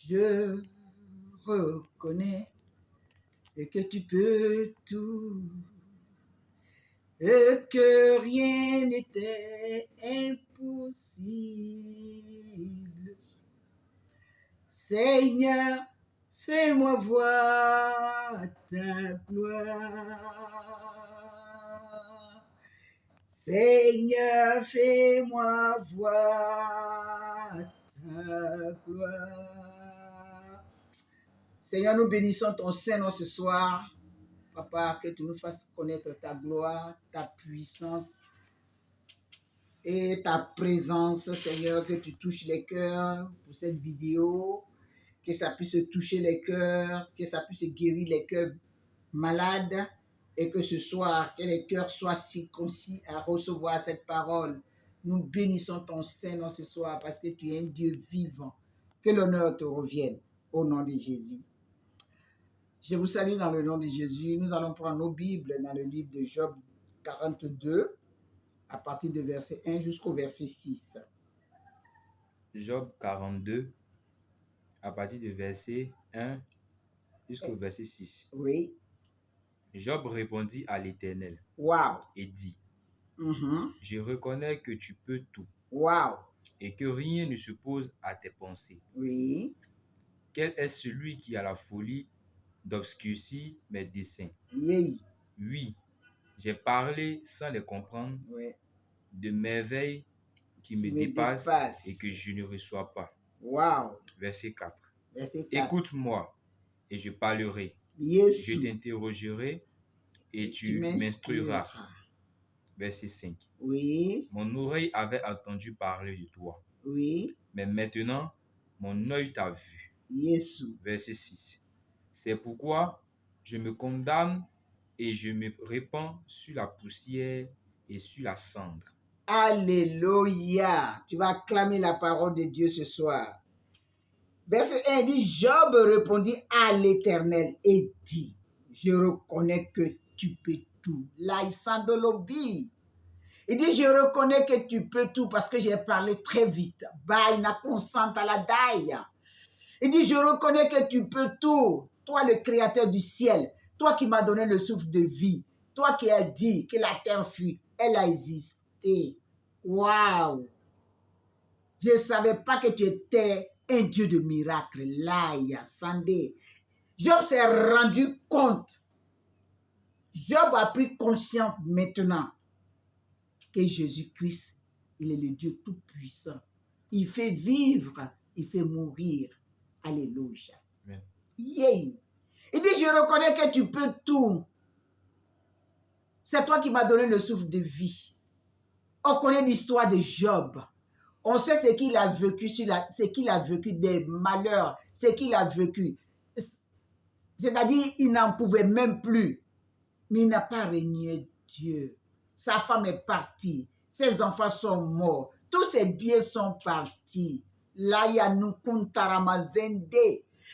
Je reconnais que tu peux tout et que rien n'était impossible. Seigneur, fais-moi voir ta gloire. Seigneur, fais-moi voir ta gloire. Seigneur, nous bénissons ton Saint-Nom ce soir. Papa, que tu nous fasses connaître ta gloire, ta puissance et ta présence, Seigneur, que tu touches les cœurs pour cette vidéo, que ça puisse toucher les cœurs, que ça puisse guérir les cœurs malades et que ce soir, que les cœurs soient circoncis à recevoir cette parole. Nous bénissons ton Saint-Nom ce soir parce que tu es un Dieu vivant. Que l'honneur te revienne au nom de Jésus. Je vous salue dans le nom de Jésus. Nous allons prendre nos Bibles dans le livre de Job 42, à partir de verset 1 jusqu'au verset 6. Job 42, à partir du verset 1 jusqu'au verset 6. Oui. Job répondit à l'Éternel Wow. et dit, Mhm. je reconnais que tu peux tout Wow. et que rien ne s'oppose à tes pensées. Oui. Quel est celui qui a la folie d'obscurcir mes desseins? Yeah. Oui, j'ai parlé sans les comprendre, Oui. de merveilles qui me dépassent et que je ne reçois pas. Wow. Verset 4. Verset 4. Écoute-moi et je parlerai. Yes. Je t'interrogerai et tu m'instruiras. Verset 5. Oui. Mon oreille avait entendu parler de toi, Oui. mais maintenant mon œil t'a vu. Yes. Verset 6. C'est pourquoi je me condamne et je me répands sur la poussière et sur la cendre. Alléluia. Tu vas acclamer la parole de Dieu ce soir. Verset 1 dit, Job répondit à l'Éternel et dit, je reconnais que tu peux tout. Là, il sent de l'oubli. Il dit, je reconnais que tu peux tout parce que j'ai parlé très vite. Bah, il n'a consent à la daille. Il dit, je reconnais que tu peux tout. Toi, le créateur du ciel. Toi qui m'as donné le souffle de vie. Toi qui as dit que la terre fut. Elle a existé. Waouh! Je ne savais pas que tu étais un Dieu de miracles. Là, il y a Sandé. Job s'est rendu compte. Job a pris conscience maintenant que Jésus-Christ, il est le Dieu tout-puissant. Il fait vivre, il fait mourir. Alléluia. Amen. Yeah. Il dit, je reconnais que tu peux tout. C'est toi qui m'as donné le souffle de vie. On connaît l'histoire de Job. On sait ce qu'il a vécu, ce qu'il a vécu des malheurs, ce qu'il a vécu. C'est-à-dire, il n'en pouvait même plus. Mais il n'a pas régné Dieu. Sa femme est partie. Ses enfants sont morts. Tous ses biens sont partis. Là, il y a Nukuntaramazende.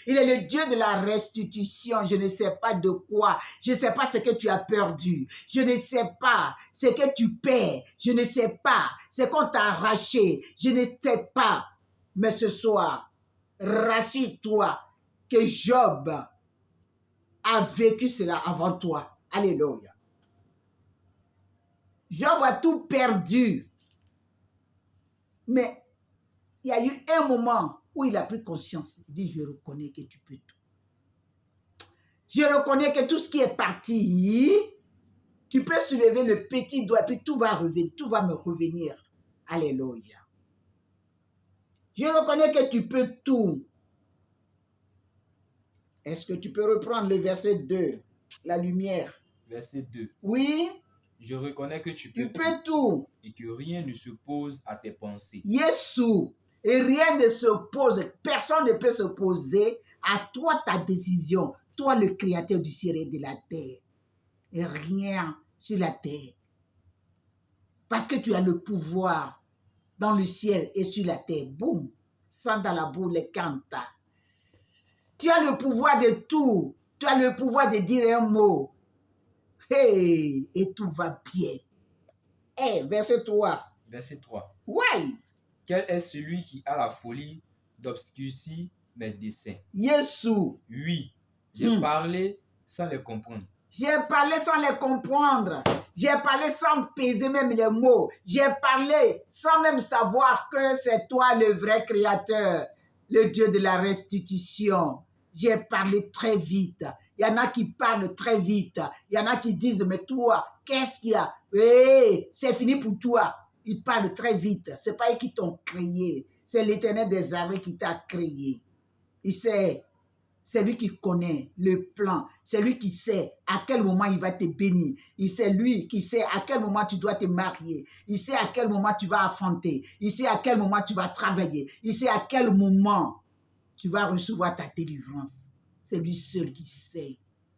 Il est le Dieu de la restitution. Je ne sais pas de quoi. Je ne sais pas ce que tu as perdu. Je ne sais pas ce que tu perds. Je ne sais pas ce qu'on t'a arraché. Je ne sais pas. Mais ce soir, rassure-toi que Job a vécu cela avant toi. Alléluia. Job a tout perdu. Mais il y a eu un moment où il a pris conscience. Il dit, je reconnais que tu peux tout. Je reconnais que tout ce qui est parti, tu peux soulever le petit doigt et puis tout va revenir, tout va me revenir. Alléluia. Je reconnais que tu peux tout. Est-ce que tu peux reprendre le verset 2, la lumière? Verset 2. Oui. Je reconnais que tu Tu peux peux tout. et que rien ne s'oppose à tes pensées. Yesu. Et rien ne s'oppose, personne ne peut s'opposer à toi, ta décision. Toi, le créateur du ciel et de la terre. Et rien sur la terre. Parce que tu as le pouvoir dans le ciel et sur la terre. Boum. Sanda la boule canta. Tu as le pouvoir de tout. Tu as le pouvoir de dire un mot. Hey, et tout va bien. Hey, verset 3. Verset 3. Ouais. Quel est celui qui a la folie d'obscurcir mes desseins. Yesu. Oui, j'ai parlé sans les comprendre. J'ai parlé sans les comprendre. J'ai parlé sans peser même les mots. J'ai parlé sans même savoir que c'est toi le vrai créateur, le Dieu de la restitution. J'ai parlé très vite. Il y en a qui parlent très vite. Il y en a qui disent, mais toi, qu'est-ce qu'il y a? Hey, c'est fini pour toi. Ils parlent très vite. Ce n'est pas eux qui t'ont créé. C'est l'Éternel des armées qui t'a créé. Il sait. C'est lui qui connaît le plan. C'est lui qui sait à quel moment il va te bénir. C'est lui qui sait à quel moment tu dois te marier. Il sait à quel moment tu vas affronter. Il sait à quel moment tu vas travailler. Il sait à quel moment tu vas recevoir ta délivrance. C'est lui seul qui sait.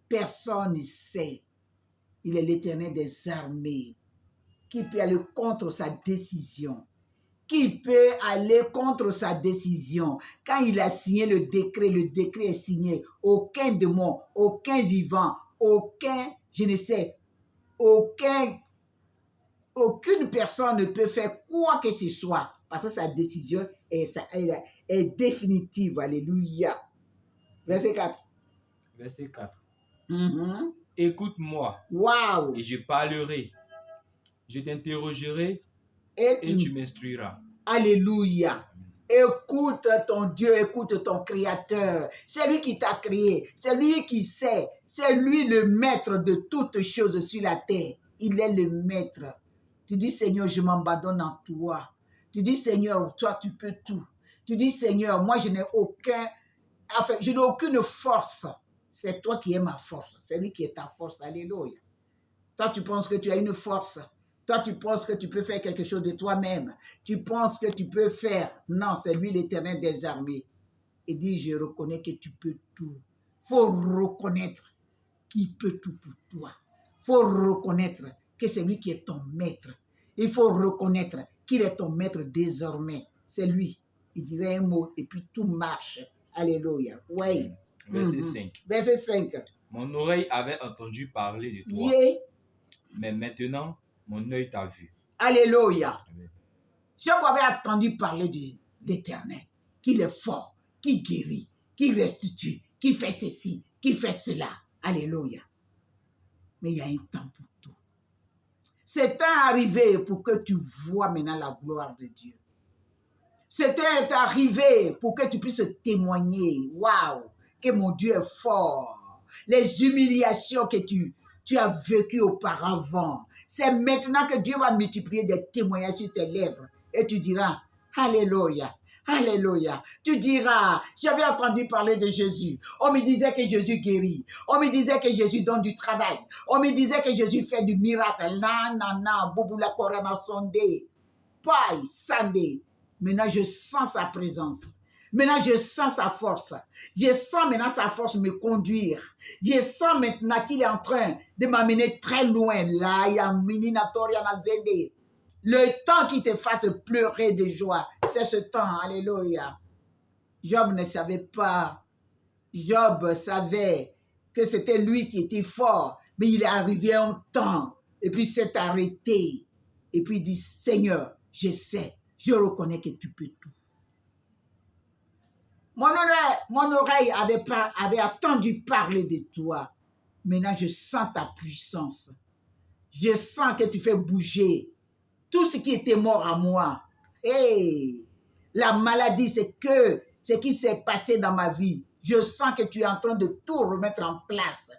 Personne ne sait. Il est l'Éternel des armées qui peut aller contre sa décision. Qui peut aller contre sa décision? Quand il a signé le décret est signé. Aucun démon, aucun vivant, aucun, je ne sais, aucune personne ne peut faire quoi que ce soit parce que sa décision est définitive. Alléluia. Verset 4. Verset 4. Mm-hmm. Écoute-moi. Wow. Et je parlerai. Je t'interrogerai Et tu m'instruiras. Alléluia. Écoute ton Dieu, écoute ton Créateur. C'est lui qui t'a créé. C'est lui qui sait. C'est lui le maître de toutes choses sur la terre. Il est le maître. Tu dis, Seigneur, je m'abandonne en toi. Tu dis, Seigneur, toi, tu peux tout. Tu dis, Seigneur, moi, je n'ai aucune force. C'est toi qui es ma force. C'est lui qui est ta force. Alléluia. Toi, tu penses que tu as une force. Toi, tu penses que tu peux faire quelque chose de toi-même. Tu penses que tu peux faire. Non, c'est lui l'Éternel des armées. Il dit, je reconnais que tu peux tout. Il faut reconnaître qu'il peut tout pour toi. Il faut reconnaître que c'est lui qui est ton maître. Il faut reconnaître qu'il est ton maître désormais. C'est lui. Il dirait un mot et puis tout marche. Alléluia. Oui. Verset 5. Verset 5. Mon oreille avait entendu parler de toi. Yeah. Mais maintenant, mon œil t'a vu. Alléluia. Amen. Job avait entendu parler de l'Éternel, qu'il est fort, qui guérit, qui restitue, qui fait ceci, qui fait cela. Alléluia. Mais il y a un temps pour tout. C'est temps arrivé pour que tu vois maintenant la gloire de Dieu. C'est temps arrivé pour que tu puisses témoigner. Waouh, que mon Dieu est fort. Les humiliations que tu as vécues auparavant. C'est maintenant que Dieu va multiplier des témoignages sur tes lèvres. Et tu diras, Alléluia, Alléluia. Tu diras, j'avais entendu parler de Jésus. On me disait que Jésus guérit. On me disait que Jésus donne du travail. On me disait que Jésus fait du miracle. Bouboula korana sonde. Pai, sande. Maintenant, je sens sa présence. Maintenant, je sens sa force. Je sens maintenant sa force me conduire. Je sens maintenant qu'il est en train de m'amener très loin. Là, il y a le temps qui te fasse pleurer de joie, c'est ce temps. Alléluia. Job ne savait pas. Job savait que c'était lui qui était fort. Mais il est arrivé un temps. Et puis, il s'est arrêté. Et puis, il dit, Seigneur, je sais. Je reconnais que tu peux tout. Mon oreille avait entendu parler de toi. Maintenant, je sens ta puissance. Je sens que tu fais bouger tout ce qui était mort à moi. Hey, la maladie, c'est ce qui s'est passé dans ma vie. Je sens que tu es en train de tout remettre en place.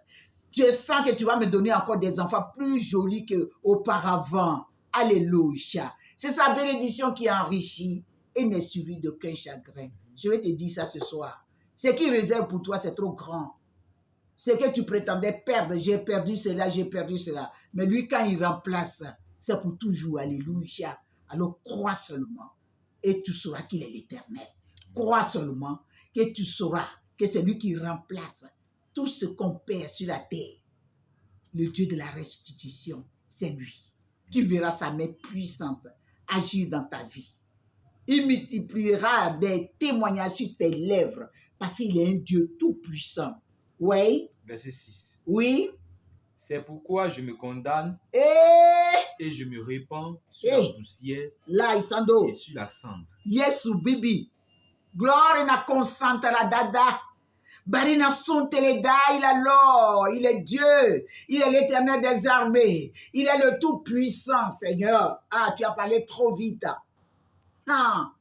Je sens que tu vas me donner encore des enfants plus jolis qu'auparavant. Alléluia. C'est sa bénédiction qui enrichit et n'est suivie d'aucun chagrin. Je vais te dire ça ce soir. Ce qui réserve pour toi, c'est trop grand. Ce que tu prétendais perdre, j'ai perdu cela, j'ai perdu cela. Mais lui, quand il remplace, c'est pour toujours. Alléluia. Alors crois seulement et tu sauras qu'il est l'Éternel. Crois seulement que tu sauras que c'est lui qui remplace tout ce qu'on perd sur la terre. Le Dieu de la restitution, c'est lui. Tu verras sa main puissante agir dans ta vie. Il multipliera des témoignages sur tes lèvres parce qu'il est un Dieu tout-puissant. Oui. Verset 6. Oui. C'est pourquoi je me condamne et je me répands sur la poussière là, et sur la cendre. Yes, Bibi. Gloire na consentera dada. Barina son teleda, il est Dieu, il est l'Éternel des armées, il est le Tout-Puissant, Seigneur. Ah, tu as parlé trop vite. Non,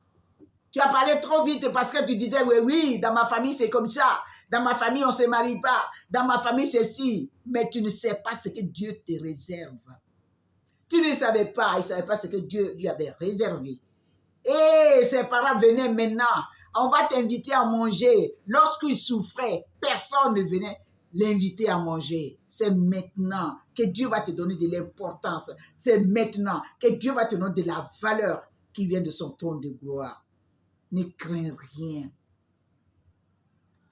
tu as parlé trop vite parce que tu disais, oui, dans ma famille c'est comme ça, dans ma famille on ne se marie pas, dans ma famille c'est ci, mais tu ne sais pas ce que Dieu te réserve. Tu ne savais pas, il ne savait pas ce que Dieu lui avait réservé. Et ses parents venaient maintenant, on va t'inviter à manger. Lorsqu'il souffrait, personne ne venait l'inviter à manger. C'est maintenant que Dieu va te donner de l'importance. C'est maintenant que Dieu va te donner de la valeur qui vient de son trône de gloire. Ne crains rien.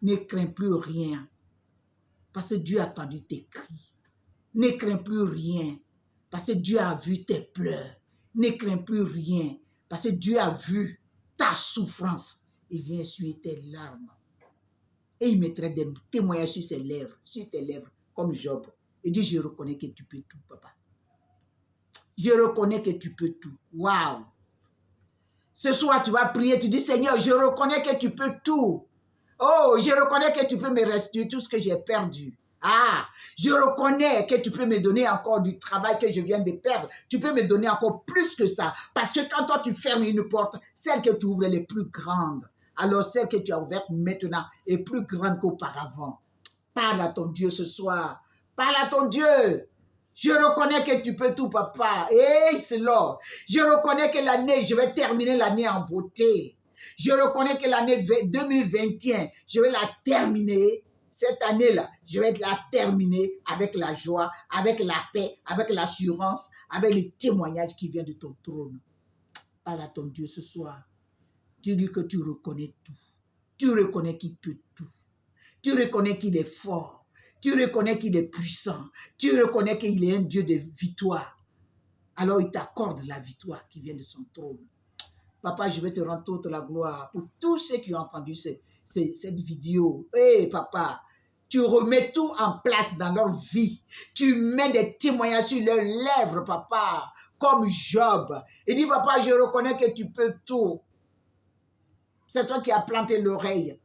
Ne crains plus rien. Parce que Dieu a entendu tes cris. Ne crains plus rien. Parce que Dieu a vu tes pleurs. Ne crains plus rien. Parce que Dieu a vu ta souffrance. Il vient essuyer tes larmes. Et il mettrait des témoignages sur tes lèvres, comme Job. Il dit, je reconnais que tu peux tout, papa. Je reconnais que tu peux tout. Waouh! Ce soir, tu vas prier, tu dis, Seigneur, je reconnais que tu peux tout. Oh, je reconnais que tu peux me restituer tout ce que j'ai perdu. Ah, je reconnais que tu peux me donner encore du travail que je viens de perdre. Tu peux me donner encore plus que ça. Parce que quand toi, tu fermes une porte, celle que tu ouvres, elle est plus grande. Alors, celle que tu as ouverte maintenant est plus grande qu'auparavant. Parle à ton Dieu ce soir. Parle à ton Dieu. Je reconnais que tu peux tout, papa. Et c'est là. Je reconnais que l'année, je vais terminer l'année en beauté. Je reconnais que l'année 2021, je vais la terminer. Cette année-là, je vais la terminer avec la joie, avec la paix, avec l'assurance, avec le témoignage qui vient de ton trône. Parle à ton Dieu ce soir. Dis-lui que tu reconnais tout. Tu reconnais qu'il peut tout. Tu reconnais qu'il est fort. Tu reconnais qu'il est puissant. Tu reconnais qu'il est un Dieu de victoire. Alors il t'accorde la victoire qui vient de son trône. Papa, je vais te rendre toute la gloire pour tous ceux qui ont entendu cette vidéo. Hé, papa, tu remets tout en place dans leur vie. Tu mets des témoignages sur leurs lèvres, papa, comme Job. Il dit, papa, je reconnais que tu peux tout. C'est toi qui as planté l'oreille.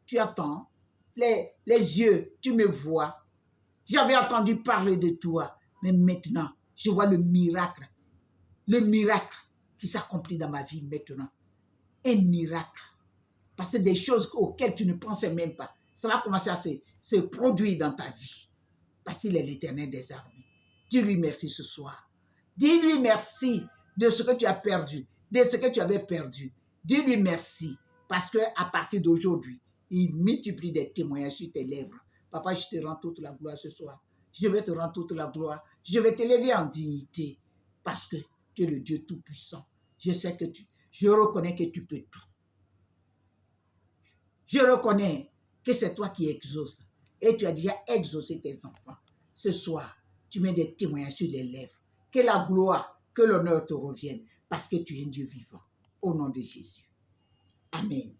Tu attends. Les yeux, tu me vois. J'avais entendu parler de toi, mais maintenant, je vois le miracle qui s'accomplit dans ma vie maintenant. Un miracle. Parce que des choses auxquelles tu ne pensais même pas, ça va commencer à se produire dans ta vie. Parce qu'il est l'Éternel des armées. Dis-lui merci ce soir. Dis-lui merci de ce que tu as perdu, de ce que tu avais perdu. Dis-lui merci. Parce qu'à partir d'aujourd'hui, il multiplie des témoignages sur tes lèvres. Papa, je te rends toute la gloire ce soir. Je vais te rendre toute la gloire. Je vais t'élever en dignité. Parce que tu es le Dieu Tout-Puissant. Je sais que je reconnais que tu peux tout. Je reconnais que c'est toi qui exauces. Et tu as déjà exaucé tes enfants. Ce soir, tu mets des témoignages sur les lèvres. Que la gloire, que l'honneur te revienne. Parce que tu es un Dieu vivant. Au nom de Jésus. Amen.